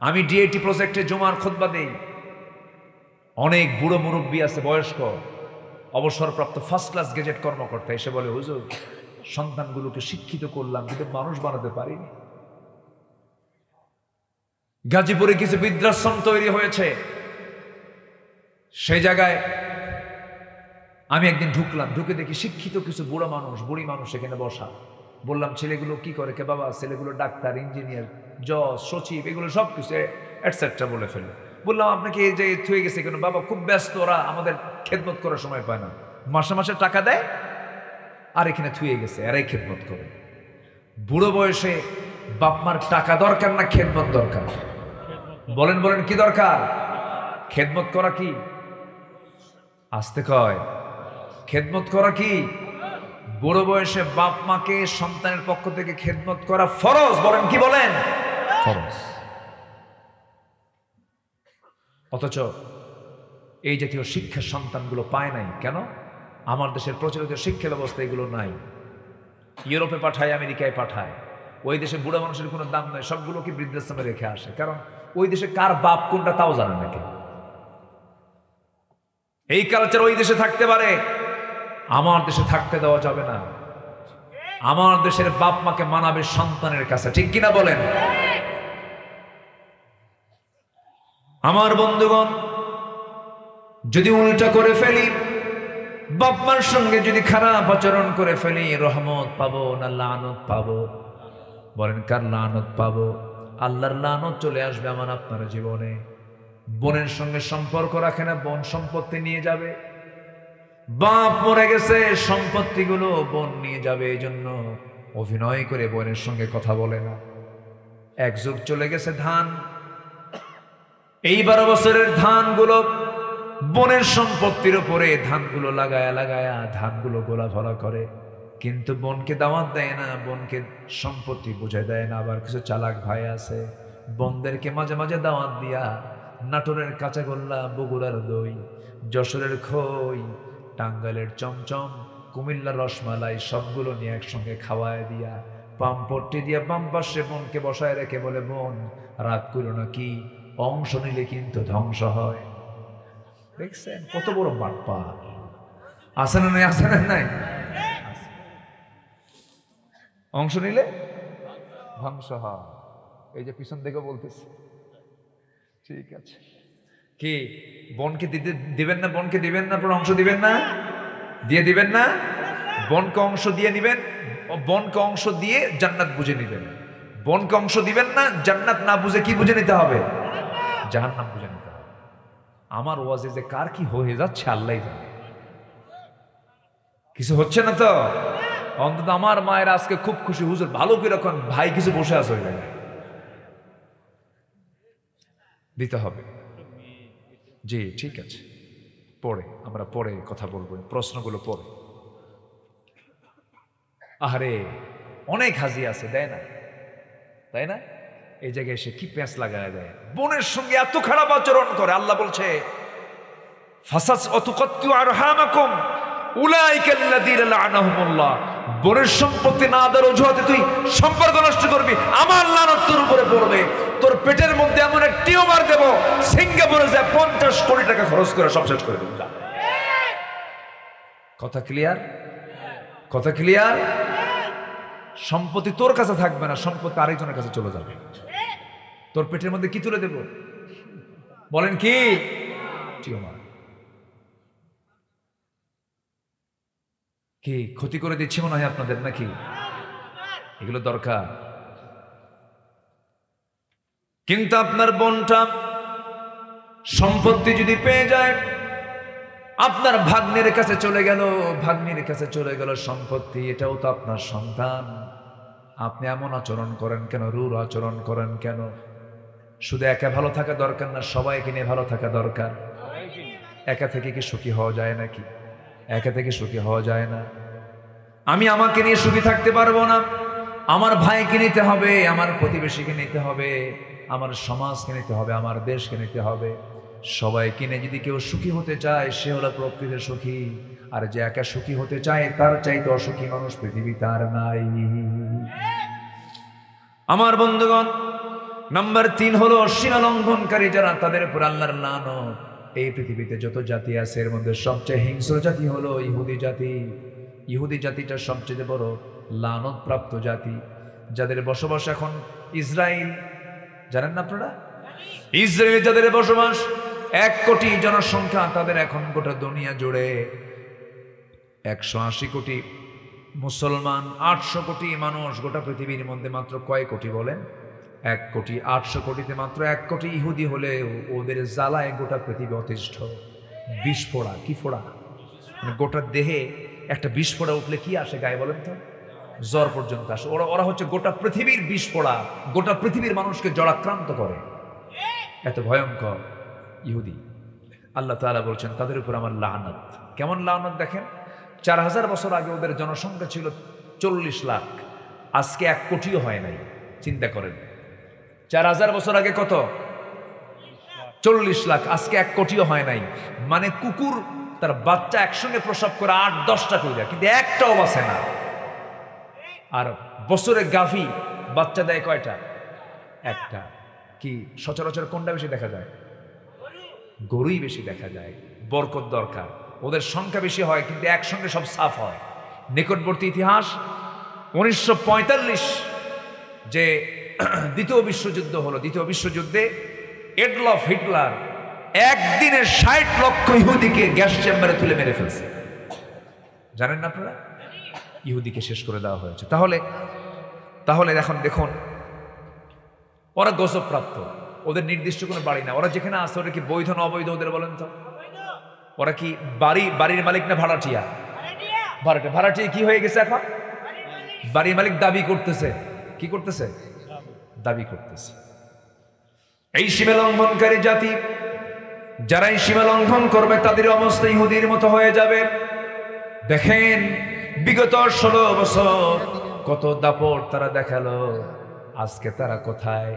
আমি ডিএটি প্রজেক্টে জুমার খুতবা দেই। অনেক বুড়ো মুরব্বী আছে, বয়স্ক, অবসরপ্রাপ্ত ফার্স্ট ক্লাস গেজেট কর্মকর্তা, এসে বলে, হুজুর সন্তানগুলোকে শিক্ষিত করলাম, কিন্তু মানুষ বানাতে পারিনি। গাজীপুরে কিছু বৃদ্ধাশ্রম তৈরি হয়েছে, সেই জায়গায় আমি একদিন ঢুকলাম, ঢুকে দেখি শিক্ষিত কিছু বুড়া মানুষ, বুড়ি মানুষ এখানে বসা। বললাম, ছেলেগুলো কি করে? কে বাবা, ছেলেগুলো ডাক্তার, ইঞ্জিনিয়ার, জজ, সচিব, এগুলো সব কিছু এটসেট্রা বলে ফেলে। বললাম, আপনাকে এই যে থুয়ে গেছে কেন? বাবা খুব ব্যস্ত, ওরা আমাদের খেদমত করার সময় পায় না, মাসে মাসে টাকা দেয় আর এখানে থুয়ে গেছে, এরাই খেদমত করে। বুড়ো বয়সে বাপমার টাকা দরকার না খেদমত দরকার? বলেন বলেন, কি দরকার? খেদমত করা কি? আসতে কয়, খেদমত করা কি? বুড়ো বয়সে বাপ মাকে সন্তানের পক্ষ থেকে খেদমত করা ফরজ। বলেন কি বলেন? ফরজ। অথচ এই জাতীয় শিক্ষা সন্তানগুলো পায় নাই কেন? আমার দেশের প্রচলিত শিক্ষা ব্যবস্থা এগুলো নাই। ইউরোপে পাঠায়, আমেরিকায় পাঠায়, ওই দেশে বুড়া মানুষের কোনো দাম নাই, সবগুলোকে বৃদ্ধাশ্রমে রেখে আসে। কারণ ওই দেশে কার বাপ কোনটা তাও জানে না কেউ। এই কালচার ওই দেশে থাকতে পারে, আমার দেশে থাকতে দেওয়া যাবে না। আমার দেশের বাপ মাকে মানাবে সন্তানের কাছে, ঠিক কিনা বলেন? আমার বন্ধুগণ, যদি উল্টা করে ফেলি, বাপ মার সঙ্গে যদি খারাপ আচরণ করে ফেলি, রহমত পাবো না লানত পাবো? বলেন কার লানত পাবো? আল্লাহর লানত চলে আসবে আমার আপনার জীবনে। বোনের সঙ্গে সম্পর্ক রাখে না, বোন সম্পত্তি নিয়ে যাবে। বাপ মরে গেছে, সম্পত্তিগুলো বোন নিয়ে যাবে। এই জন্য অভিনয় করে বোনের সঙ্গে কথা বলে না। এক যুগ চলে গেছে, ধান, এই 12 বছরের ধানগুলো বোনের সম্পত্তির উপরে ধানগুলো লাগায়া লাগায়া ধানগুলো গোলা ভরা করে, কিন্তু বোনকে দাওয়াত দেয় না, বোনকে সম্পত্তি বুঝে দেয় না। আবার কিছু চালাক ভাই আছে, বোনদেরকে মাঝে মাঝে দাওয়াত দিয়া নাটোরের কাঁচাগোল্লা, বগুড়ার দই, যশোরের খই, টাঙ্গাইলের চমচম, কুমিল্লার রসমালাই সবগুলো নিয়ে একসঙ্গে খাওয়ায় দিয়া পাম্পট্টি দিয়া বাম পাশে বোনকে বসায় রেখে বলে, বোন রাগ করো না, কি অংশ নিলে কিন্তু ধ্বংস হয়। দেখছেন কত বড় বাটপার? আছে না নাই? আছে না নাই? অংশ নিলে ধ্বংস হয়। এই যে পিছন থেকে বলতেছে, ঠিক আছে, কি বোনকে দিবেন না? বোনকে দিবেন না? আপনার অংশ দিবেন না? দিয়ে দিবেন না? বোনকে অংশ দিয়ে নিবেন, বোনকে অংশ দিয়ে জান্নাত বুঝে নিবেন। বোনকে অংশ দিবেন না, জান্নাত না বুঝে কি বুঝে নিতে হবে? জাহান্নাম বুঝে নিতে হবে। আমার ওয়াজে যে কার কি হয়ে যাচ্ছে আল্লাহই জানে। কিছু হচ্ছে না তো? অন্তত আমার মায়ের আজকে খুব খুশি, হুজুর ভালো করে এখন ভাই কিছু বসে আছে, ওই জায়গায় দিতে হবে। জি ঠিক আছে, পরে আমরা পরে কথা বলবো, প্রশ্নগুলো পরে। আরে অনেক হাজি আছে, দেয় না? তাই না? এই জায়গায় এসে কি প্যাঁচ লাগায় দেয়, বোনের সঙ্গে এত খারাপ আচরণ করে। আল্লাহ বলছে, ফাসাস অতুকাত্তু আরহামাকুম উলাইকাল্লাযীনা লা'নাহুমুল্লাহ। বোনের সম্পত্তি না দেওয়ার অজুহাতে তুই সম্পর্ক নষ্ট করবি, আমার লানত তোর উপরে পড়বে। তোর পেটের মধ্যে এমন এক টিউমার দেব, সিঙ্গাপুরে যায় 50 কোটি টাকা খরচ করে সব শেষ করে দেব। কথা ক্লিয়ার? কথা ক্লিয়ার? সম্পত্তি তোর কাছে থাকবে না, সম্পত্তি আরেকজনের কাছে চলে যাবে। তোর পেটের মধ্যে কি তুলে দেব? বলেন কি? টিউমার। কি ক্ষতি করে দিচ্ছি মনে হয় আপনাদের নাকি? এগুলো দরকার। কিন্তু আপনার বোনটা সম্পত্তি যদি পেয়ে যায়, আপনার ভাগ্নের কাছে চলে গেল, ভাগ্নির কাছে চলে গেল সম্পত্তি, এটাও তো আপনার সন্তান। আপনি এমন আচরণ করেন কেন? রূঢ় আচরণ করেন কেন? শুধু একা ভালো থাকা দরকার না, সবাইকে নিয়ে ভালো থাকা দরকার। একা থেকে কি সুখী হওয়া যায় নাকি? একা থেকে সুখী হওয়া যায় না। আমি আমাকে নিয়ে সুখী থাকতে পারবো না, আমার ভাইকে নিতে হবে, আমার প্রতিবেশীকে নিতে হবে, আমার সমাজকে নিতে হবে, আমার দেশকে নিতে হবে। সবাই কিনে যদি কেউ সুখী হতে চায়, সে হলো প্রকৃত সুখী। আর যে একা সুখী হতে চায়, তার চাইতে অসুখী মানুষ পৃথিবীতে আর নাই। আমার বন্ধুগণ, নাম্বার 3 হলো সীমা লঙ্ঘনকারী যারা, তাদের উপর আল্লাহর লানত। এই পৃথিবীতে যত জাতি আছে, এর মধ্যে সবচেয়ে হিংস্র জাতি হলো ইহুদি জাতি। ইহুদি জাতিটা সবচেয়ে বড় লানত প্রাপ্ত জাতি, যাদের বসবাস এখন ইসরায়েল। জানেন না আপনারা? ইসরায়েলে যাদের বসবাস 1 কোটি জনসংখ্যা, তাদের এখন গোটা দুনিয়া জুড়ে 180 কোটি মুসলমান, 800 কোটি মানুষ। গোটা পৃথিবীর মধ্যে মাত্র কয় কোটি বলেন? 1 কোটি। 800 কোটিতে মাত্র 1 কোটি ইহুদি হলে ওদের জ্বালায় গোটা পৃথিবী অতিষ্ঠ। বিস্ফোড়া, কি ফোড়া, মানে গোটা দেহে একটা বিস্ফোড়া উঠলে কি আসে গায়ে বলেন তো? জ্বর পর্যন্ত আসে। ওরা হচ্ছে গোটা পৃথিবীর বিস্ফোড়া, গোটা পৃথিবীর মানুষকে জড়াক্রান্ত করে। এত ভয়ঙ্কর ইহুদি। আল্লাহ তাআলা বলছেন তাদের উপর আমার লানত। কেমন লানত দেখেন, 4000 বছর আগে ওদের জনসংখ্যা ছিল 40 লাখ, আজকে 1 কোটিও হয় নাই। চিন্তা করেন, 4000 বছর আগে কত? 40 লাখ, আজকে 1 কোটিও হয় নাই। মানে কুকুর তার বাচ্চা একসঙ্গে প্রসব করে 8-10টা কইরা, কিন্তু একটাও বাঁচে না। আর বছরে গাভী বাচ্চা দেয় কয়টা? একটা। কি সচরাচর কোনটা বেশি দেখা যায়? গরুই বেশি দেখা যায়। বরকত দরকার, ওদের সংখ্যা বেশি হয় কিন্তু একসঙ্গে সব সাফ হয়। নিকটবর্তী ইতিহাস 1945 যে দ্বিতীয় বিশ্বযুদ্ধ হলো, দ্বিতীয় বিশ্বযুদ্ধে এডলফ হিটলার একদিনে 60 লক্ষ ইহুদিকে গ্যাস চেম্বারে তুলে মেরে ফেলছে। জানেন না আপনারা? ইহুদিকে শেষ করে দেওয়া হয়েছে। তাহলে এখন দেখুন, ওরা গজব প্রাপ্ত, ওদের নির্দিষ্ট কোনো বাড়ি না। ওরা যেখানে আসে ওরা কি বৈধ না অবৈধ ওদের বলেন তো? ওরা কি বাড়ির মালিক না ভাড়াটিয়া? ভাড়াটিয়া কি হয়ে গেছে এখন? বাড়ির মালিক দাবি করতেছে। কি করতেছে? দাবি করতেছে। এই সীমা লঙ্ঘনকারী জাতি, যারা এই সীমা লঙ্ঘন করবে তাদের অবস্থা ইহুদির মতো হয়ে যাবে। দেখেন বিগত 16 বছর কত দাপট তারা দেখালো, আজকে তারা কোথায়?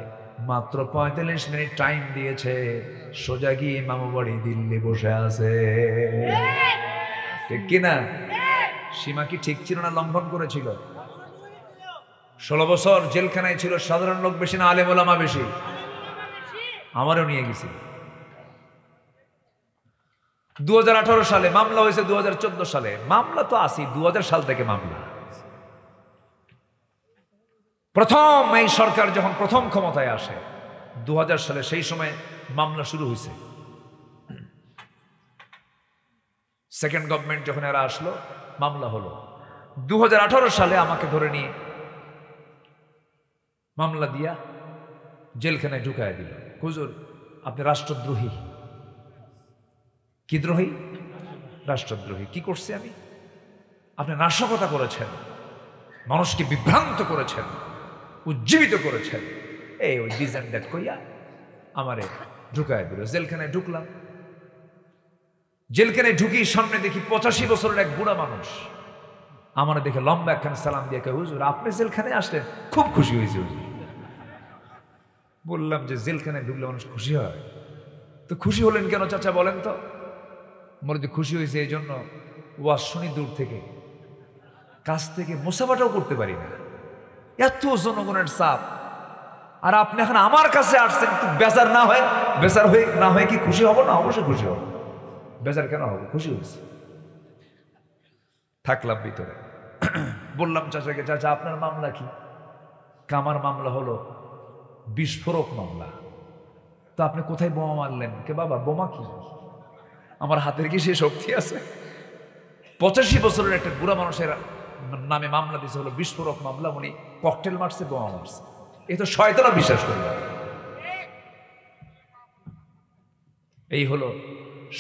মাত্র 45 মিনিট টাইম দিয়েছে, সোজা গিয়ে মামু বাড়ি দিল্লি বসে আছে। ঠিক কিনা? সীমা কি ঠিক ছিল না লঙ্ঘন করেছিল? 16 বছর জেলখানায় ছিল। সাধারণ লোক বেশি না আলেম ওলামা বেশি? আমারও নিয়ে গেছি। 2018 সালে মামলা হয়েছে, 2014 সালে মামলা তো আসি, 2000 সাল থেকে মামলা। প্রথম এই সরকার যখন প্রথম ক্ষমতায় আসে 2000 সালে, সেই সময় মামলা শুরু হয়েছে। সেকেন্ড গভর্নমেন্ট যখন এরা আসলো মামলা হলো। 2018 সালে আমাকে ধরে নিয়ে মামলা দিয়া জেলখানায় ঢুকায় দিল। হুজুর আপনি রাষ্ট্রদ্রোহী। কি দ্রোহী? রাষ্ট্রদ্রোহী। কি করছি আমি? আপনি নাশকতা করেছেন, মানুষকে বিভ্রান্ত করেছেন, উজ্জীবিত করেছেন। এই ওই দিস এন্ড দ্যাট কইয়া আমারে ঢুকায় দিল। জেলখানায় ঢুকলাম। জেলখানায় ঢুকি সামনে দেখি 85 বছরের এক বুড়া মানুষ আমার দেখে লম্বা একখানে সালাম দিয়ে কয়, হুজুর আপনি জেলখানায় আসলেন, খুব খুশি হয়েছে হুজুর। বললাম যে জেলখানায় ঢুকলে মানুষ খুশি হয়। তো খুশি হলেন কেন চাচা বলেন তো? মনে যে খুশি হয়েছে এই জন্য ওয়াজ শুনি দূর থেকে, কাছ থেকে মুসাফাটাও করতে পারি না, এত জনগণের চাপ। আর আপনি এখন আমার কাছে আসছেন, বেজার না হয় কি খুশি হব না? অবশ্যই খুশি হব। বেজার কেন হবো? খুশি হয়েছে। থাকলাম ভিতরে। বললাম চাচাকে, চাচা আপনার মামলা কি? আমার মামলা হলো বিস্ফোরক মামলা। তো আপনি কোথায় বোমা মারলেন? কে বাবা বোমা কি? আমার হাতের কি সে শক্তি আছে? 85 বছরের একটা বুড়া মানুষের নামে মামলা দিয়েছে হলো বিস্ফোরক মামলা। উনি ককটেল মারছে, বোমা মারছে। এ তো শয়তানও বিশ্বাস করবে। এই হলো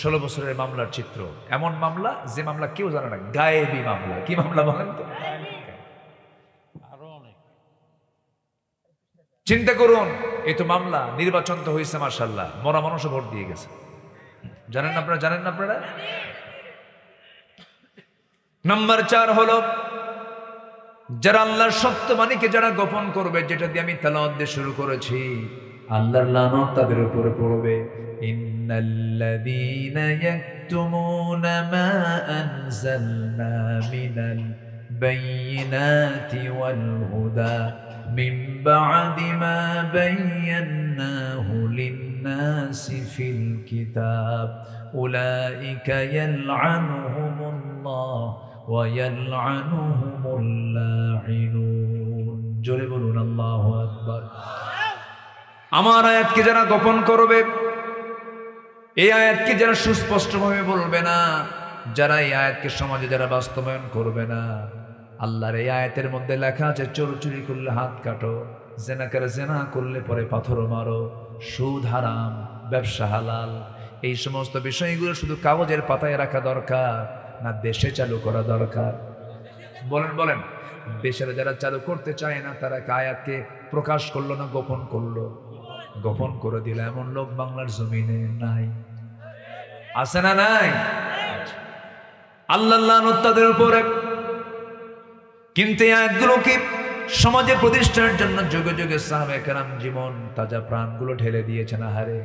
16 বছরের মামলার চিত্র। এমন মামলা যে মামলা কেউ জানে না, গায়েবী মামলা। কি মামলা বলেন তো? চিন্তা করুন, এই তো মামলা। নির্বাচন তো হয়েছে মাশাআল্লাহ, মরা মানুষও ভোট দিয়ে গেছে। জানেন আপনারা? নাম্বার 4 হলো যারা আল্লাহর সত্য বাণীকে যারা গোপন করবে, যেটা দিয়ে আমি তেলাওয়াত দিয়ে শুরু করেছি, আল্লাহর লানত তাদের উপরে পড়বে। ইন্নাল্লাযীনা ইয়াকতুমুনা মা আনজালনা মিনাল বায়িনাতি ওয়াল হুদা মিন বা'দি মা বায়্যানাহু লিন-নাসি ফিল কিতাব উলাইকা ইয়ালআনুহুমুল্লাহ ওয়া ইয়ালআনুহুমুল লাঈনুন। জোরে বলুন আল্লাহু আকবার। আমার আয়াতকে যারা গোপন করবে, এই আয়াতকে যারা সুস্পষ্টভাবে বলবে না, যারা এই আয়াতকে সমাজে যারা বাস্তবায়ন করবে না, আল্লাহর এই আয়াতের মধ্যে লেখা আছে চোর চুরি করলে হাত কাটো, জেনা করলে পরে পাথর মারো, সুদ হারাম, ব্যবসা হালাল। এই সমস্ত বিষয়গুলো শুধু কাগজের পাতায় রাখা দরকার না দেশে চালু করা দরকার? বলেন। দেশের যারা চালু করতে চায় না তারা আয়াতকে প্রকাশ করলো না গোপন করলো? গোপন করে দিলে এমন লোক বাংলার জমিনে নাই, আছে না নাই? আল্লাহর লানত তাদের উপরে। কিন্তু এই আয়াতগুলো কি সমাজে প্রতিষ্ঠার জন্য যুগে যুগে সাহাবায়ে কেরাম জীবন তাজা প্রাণগুলো ঢেলে দিয়েছেন। আহারে,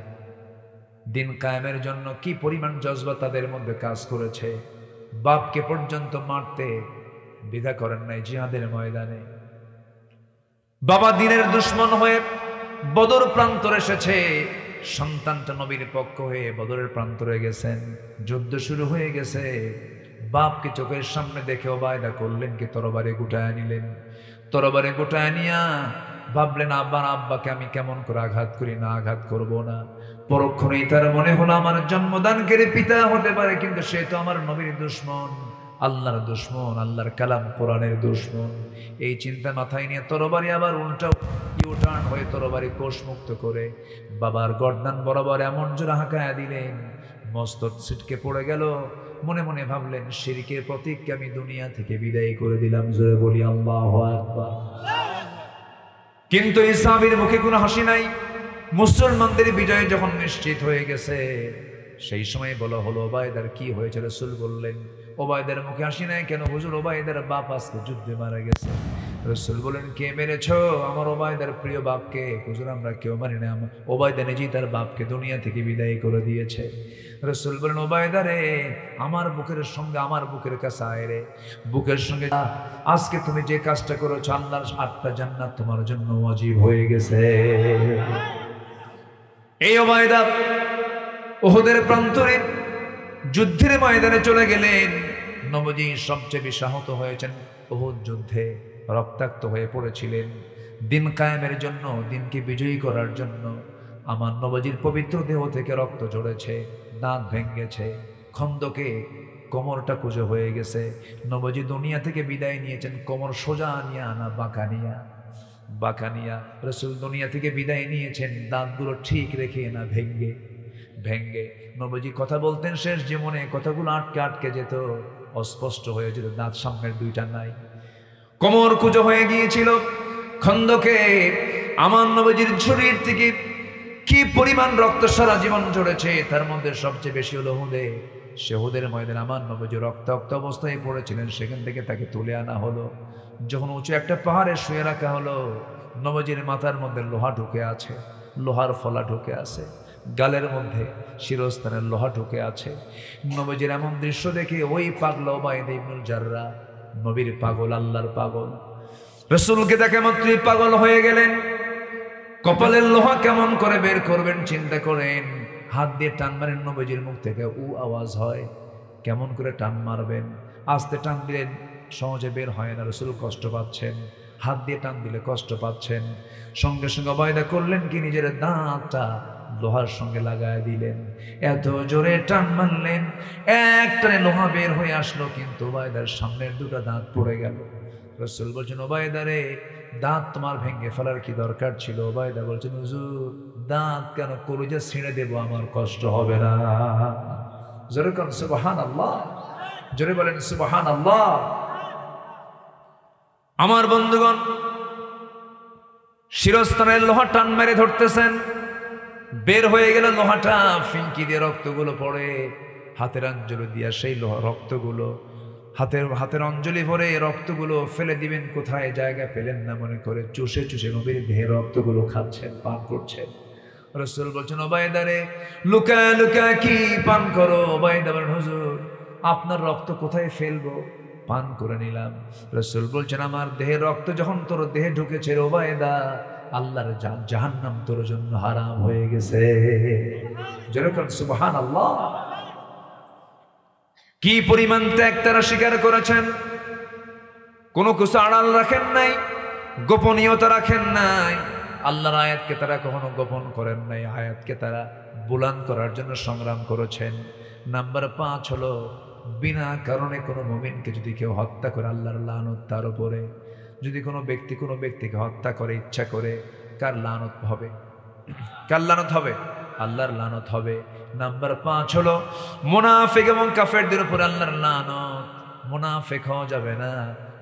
দিন কায়েমের জন্য কি পরিমাণ জজবা তাদের মধ্যে কাজ করেছে। বাপকে পর্যন্ত মারতে দ্বিধা করেন নাই জিহাদের ময়দানে। বাবা দিনের দুশ্মন হয়ে বদর প্রান্তরে এসেছে, সন্তানটা নবীর পক্ষ হয়ে বদরের প্রান্তরে গেছেন, যুদ্ধ শুরু হয়ে গেছে। বাপকে চোখের সামনে দেখে ওবায়দা করলেন কি তরবারে গুটায় নিলেন। তরবারে গুটায় নিয়া ভাবলেন আব্বাকে আমি কেমন করে আঘাত করি, না আঘাত করব না। পরক্ষণেই তার মনে হলো আমার জন্মদানকারী পিতা হতে পারে, কিন্তু সে তো আমার নবীর দুশ্মন, আল্লাহর দুশ্মন, আল্লাহর কালাম কোরআনের দুশ্মন। এই চিন্তা মাথায় নিয়ে তরবারি আবার উল্টা ইউটার্ন হয়ে তরবারি কোষমুক্ত করে বাবার গর্দান বরাবর এমন জোরে হাঁকায়া দিলেন, মস্তক ছিটকে পড়ে গেল। মনে মনে ভাবলেন শিরকের প্রতীককে আমি দুনিয়া থেকে বিদায় করে দিলাম। জোরে বলি আল্লাহু আকবার। কিন্তু এই সাহাবীর মুখে কোনো হাসি নাই। মুসলমানদের বিজয় যখন নিশ্চিত হয়ে গেছে, সেই সময় বলা হলো ওবায়দার কি হয়েছে। রাসূল বললেন ওবায়দার মুখে হাসি নাই কেন হুজুর? ওবায়দার বাপ আজকে যুদ্ধে মারা গেছে। রাসূল বলেন কে মেরেছ? আমার ওবায়দার প্রিয় বাপকে। হুজুর আমরা কেউ মারি না, ওবায়দা নিজেই তার বাপকে দুনিয়া থেকে বিদায় করে দিয়েছে। রাসূল বলেন ওবায়দা রে, আমার বুকের সঙ্গে আমার বুকের কাছে আয় রে, বুকের সঙ্গে আজকে তুমি যে কাজটা করেছো আল্লাহর 8টা জান্নাত তোমার জন্য ওয়াজিব হয়ে গেছে। এই ওবায়দা উহুদের প্রান্তরে যুদ্ধের ময়দানে চলে গেলেন। নবীজি সবচেয়ে বেশি আহত হয়েছেন উহুদ যুদ্ধে, রক্তাক্ত হয়ে পড়েছিলেন। দিন কায়েমের জন্য, দিনকে বিজয়ী করার জন্য আমার নবীজির পবিত্র দেহ থেকে রক্ত ঝরেছে, দাঁত ভেঙেছে, খন্দকে কোমরটা কুঁজো হয়ে গেছে। নবীজি দুনিয়া থেকে বিদায় নিয়েছেন কোমর সোজা নিয়া না বাঁকা নিয়া। রাসূল দুনিয়া থেকে বিদায় নিয়েছেন দাঁতগুলো ঠিক রেখে না ভেঙ্গে। নবীজি কথা বলতেন শেষ জীবনে কথাগুলো আটকে আটকে যেত, অস্পষ্ট হয়ে যেত, দাঁত সামনের 2টা নাই, কোমর কুঁজো হয়ে গিয়েছিল। খন্দকে আমার নবীজির শরীর থেকে কি পরিমাণ রক্ত সারা জীবন ঝরেছে, তার মধ্যে সবচেয়ে বেশি হলো উহুদে। সে উহুদের ময়দানে আমার নবীজি রক্তাক্ত অবস্থায় পড়েছিলেন, সেখান থেকে তাকে তুলে আনা হলো। যখন উঁচু একটা পাহাড়ে শুয়ে রাখা হলো, নবীজির মাথার মধ্যে লোহা ঢুকে আছে, লোহার ফলা ঢুকে আছে, গালের মধ্যে শিরস্থানের লোহা ঢুকে আছে। নবীজির এমন দৃশ্য দেখে ওই পাগলা উবাইদা ইবনুল জাররাহ, নবীর পাগল, আল্লাহর পাগল, রাসূলকে দেখে মাত্রই পাগল হয়ে গেলেন। কপালের লোহা কেমন করে বের করবেন চিন্তা করেন। হাত দিয়ে টান মারেন, নবীজির মুখ থেকে আওয়াজ হয়। কেমন করে টান মারবেন? আস্তে টান দিলেন, সহজে বের হয় না। রাসূল কষ্ট পাচ্ছেন, হাত দিয়ে টান দিলে কষ্ট পাচ্ছেন। সঙ্গে সঙ্গে ওবায়দা করলেন কি, নিজের দাঁতটা লোহার সঙ্গে লাগায় দিলেন। এত জোরে টান মারলেন, একটানে লোহা বের হয়ে আসলো, কিন্তু ওবায়দার সামনের 2টা দাঁত পড়ে গেল। রাসূল বলছেন ওবায়দা রে, দাঁত তোমার ভেঙে ফেলার কি দরকার ছিল? ওবায়দা বলছেন হুজুর দাঁত কেন, কলিজা ছিঁড়ে দেবো, আমার কষ্ট হবে না। জোরে বলেন সুবহানাল্লাহ, জোরে বলেন সুবহানাল্লাহ। আমার বন্ধুগণ, শিরস্থানের লোহা টান মেরে ধরতেছেন, বের হয়ে গেল লোহাটা, ফিঙ্কি দিয়ে রক্তগুলো পড়ে, হাতের অঞ্জলি দিয়া সেই লোহা রক্তগুলো হাতের অঞ্জলি ভরে রক্তগুলো ফেলে দিবেন কোথায়, জায়গা পেলেন না মনে করে চুষে চুষে নবীর দেহে রক্তগুলো খাচ্ছেন, পান করছেন। রাসূল বলছেন ওবায়দা রে, লুকা লুকা কি পান করো? ওবায়দা বলেন হুজুর আপনার রক্ত কোথায় ফেলবো, পান করে নিলাম। রাসূল বলছেন আমার দেহের রক্ত যখন তোর দেহে ঢুকেছে ওবায়দা, আল্লাহর জাহান্নাম তোর জন্য হারাম হয়ে গেছে। যেরকম সুবহানাল্লাহ। কি পরিমাণ ত্যাগ তারা স্বীকার করেছেন, কোনো কিছু আড়াল রাখেন নাই, গোপনীয়তা রাখেন নাই। আল্লাহর আয়াতকে তারা কখনো গোপন করেন নাই, আয়াতকে তারা বুলান্দ করার জন্য সংগ্রাম করেছেন। নাম্বার 5 হলো বিনা কারণে কোনো মুমিনকে যদি কেউ হত্যা করে, আল্লাহর লানত তার উপরে। যদি কোনো ব্যক্তিকে হত্যা করে ইচ্ছা করে, কার লানত হবে? কার লানত হবে? আল্লাহর লানত হবে। নাম্বার 5 হলো মুনাফিক এবং কাফেরদের উপর আল্লাহর লানত। মুনাফিক হওয়া যাবে না।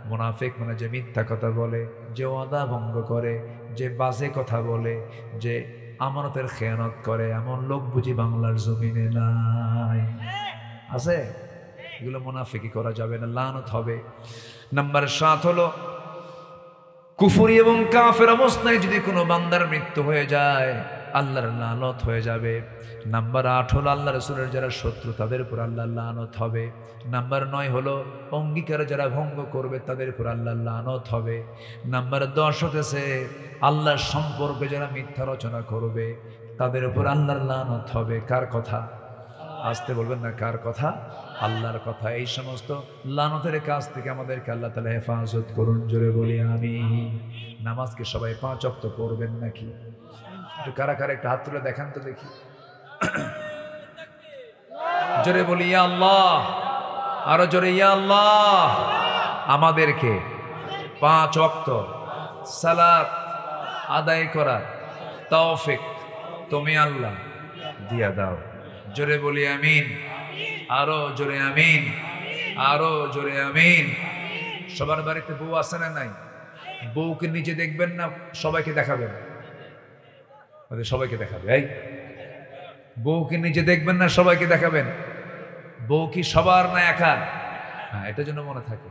মুনাফিক মানে যে মিথ্যা কথা বলে, যে ওয়াদা ভঙ্গ করে, যে বাজে কথা বলে, যে আমানতের খেয়ানত করে, এমন লোক বুঝি বাংলার জমিনে নাই? আছে? এগুলো মুনাফিকি করা যাবে না, লানত হবে। নাম্বার 7 হলো কুফরি এবং কাফের অবস্থায় যদি কোনো বান্দার মৃত্যু হয়ে যায় আল্লাহর লানত হয়ে যাবে। নাম্বার 8 হলো আল্লাহ রাসূলের যারা শত্রু তাদের উপর আল্লাহর লানত হবে। নাম্বার 9 হলো অঙ্গীকার যারা ভঙ্গ করবে তাদের উপর আল্লাহর লানত হবে। নাম্বার 10 হতেছে আল্লাহর সম্পর্কে যারা মিথ্যা রচনা করবে তাদের উপর আল্লাহর লানত হবে। কার কথা? আসতে বলবেন না, কার কথা? আল্লাহর কথা। এই সমস্ত লানতের কাছ থেকে আমাদেরকে আল্লাহ তাআলা হেফাজত করুন, জোরে বলি আমিন। নামাজকে সবাই 5 ওয়াক্ত পড়বেন নাকি? একটু কারা কারা একটা হাত তুলে দেখান তো দেখি, জোরে বলি ইয়া আল্লাহ, আরো জোরে ইয়া আল্লাহ। আমাদেরকে 5 ওয়াক্ত সালাত আদায় করার তৌফিক তুমি আল্লাহ দিয়া দাও, জোরে বলি আমিন, আরো জোরে আমিন, আরো জোরে আমিন। সবার বাড়িতে বউ আছে না নাই? বউকে নিজে দেখবেন না সবাইকে দেখাবেন? সবাইকে দেখাবে। এই বউকে নিজে দেখবেন না সবাইকে দেখাবেন? বউ কি সবার না একার? হ্যাঁ, এটা যেন মনে থাকে।